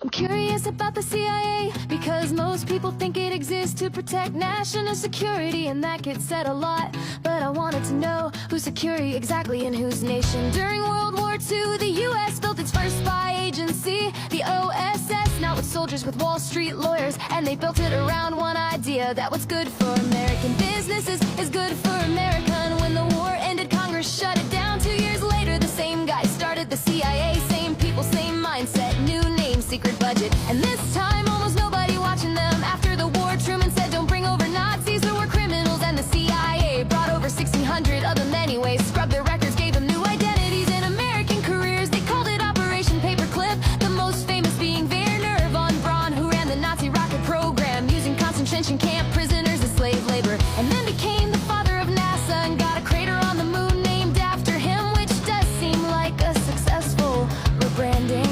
I'm curious about the CIA because most people think it exists to protect national security, and that gets said a lot. But I wanted to know who's security exactly and whose nation. During World War II, the US built its first spy agency, the OSS, not with soldiers, with Wall Street lawyers, and they built it around one idea, that what's good for American businesses is good for America. And when the war ended, Congress shut it down. 2 years later, the same guy started the CIA. Same people, same mindset, new name, secret budget. And this time, almost nobody watching them. After the war, Truman said, don't bring over Nazis, there were criminals. And the CIA brought over 1,600 of them anyway. Scrubbed their records, gave them new identities and American careers. They called it Operation Paperclip, the most famous being Werner von Braun, who ran the Nazi rocket program, using concentration camp prisoners as slave labor. And then became the father of NASA and got a crater on the moon named after him, which does seem like a successful rebranding.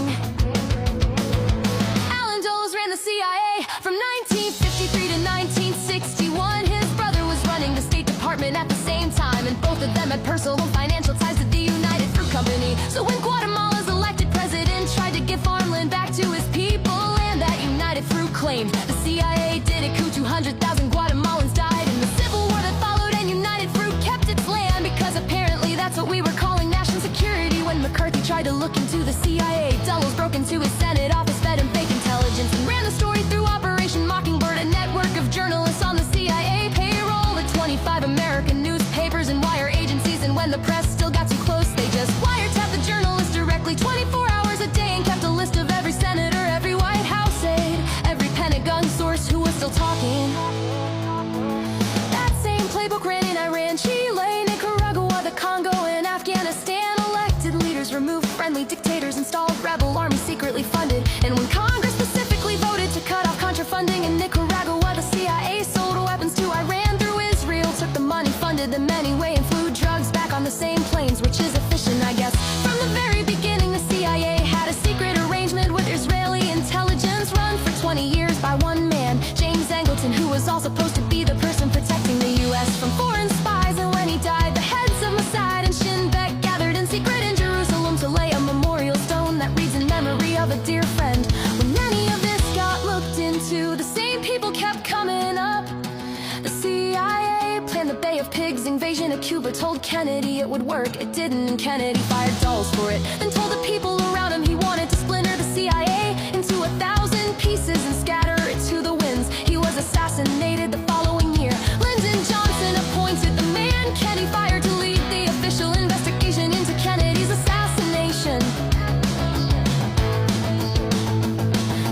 CIA from 1953 to 1961. His brother was running the State Department at the same time, and both of them had personal and financial ties to the United Fruit Company. So when Guatemala's elected president tried to give farmland back to his people, and that United Fruit claimed the CIA did it, coup, 200,000 Guatemalans died in the civil war that followed, and United Fruit kept its land because apparently that's what we were calling national security. When McCarthy tried to look into the CIA, Dulles broke into his Senate office, fed him fake intelligence, and ran the story through Operation Mockingbird, a network of journalists on the CIA payroll at 25 American newspapers and wire agencies. And when the press still got too close, they just wiretapped the journalists directly 24 hours a day and kept a list of every senator, every White House aide, every Pentagon source who was still talking. That same playbook ran in Iran, Chile, Nicaragua, the Congo, and Afghanistan. Elected leaders removed friendly dictators, installed rebel armies secretly funded. And when Congress specifically voted to cut off contrafunding in Nicaragua, the CIA sold weapons to Iran through Israel, took the money, funded them anyway, and flew drugs back on the same planes, which is efficient, I guess. From the very beginning, the CIA had a secret arrangement with Israeli intelligence, run for 20 years by one man, James Angleton, who was all supposed to be the person protecting the US from foreign spies. And when he died, the heads of Mossad and Shin Bet gathered in secret in Jerusalem to lay a memorial stone that reads in memory of a dear friend. When any of this got looked into, the same people kept coming up. The CIA planned the Bay of Pigs invasion of Cuba, told Kennedy it would work, it didn't, and Kennedy fired Dulles for it, then told the people around him he wanted to splinter the CIA into 1,000 pieces and scatter it to the winds. He was assassinated the following year. Lyndon Johnson appointed the man Kennedy fired to lead the official investigation into Kennedy's assassination.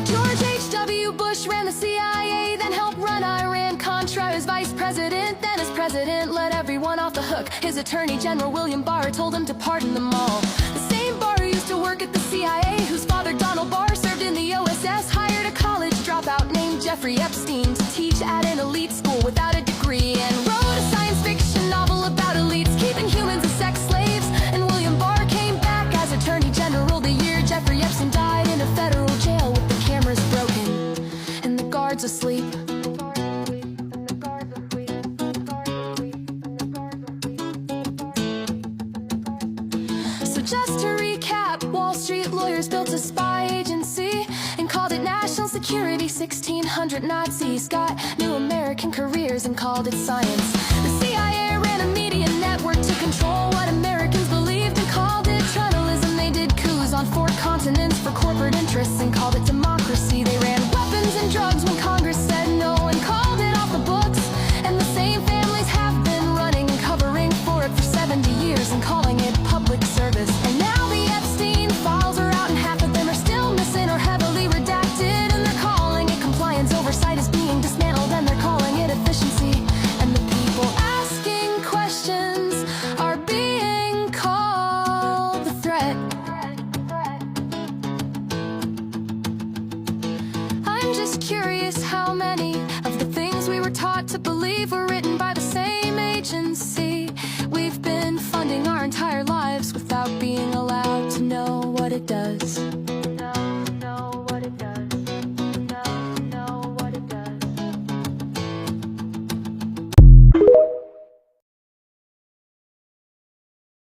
George H.W. Bush ran the CIA, then helped run Iran-Contra as vice president. Then as president, let everyone off the hook. His attorney general, William Barr, told him to pardon them all. The same Barr who used to work at the CIA, whose father, Donald Barr, served in the OSS, hired a college dropout named Jeffrey Epstein to teach at an elite school without a degree, and wrote a science fiction novel about elites keeping humans as sex slaves. And William Barr came back as attorney general the year Jeffrey Epstein died in a federal jail with the cameras broken and the guards asleep. So just to recap, Wall Street lawyers built a spy agency and called it national security. 1,600 Nazis got new American careers and called it science. The CIA ran a media network to control what Americans believed and called it journalism. They did coups on 4 continents for corporate interests and called it democracy. They ran weapons and drugs when Congress said no and called it off the books. And the same families have been running and covering for it for 70 years and calling it public service. And now the Epstein files are out and half of them are still missing or heavily redacted, and they're calling it compliance. Oversight is being dismantled and they're calling it efficiency. And the people asking questions are being called the threat. I'm just curious how many of the things we were taught to believe were written by the same agency we've been funding our entire lives without being allowed to know what it does.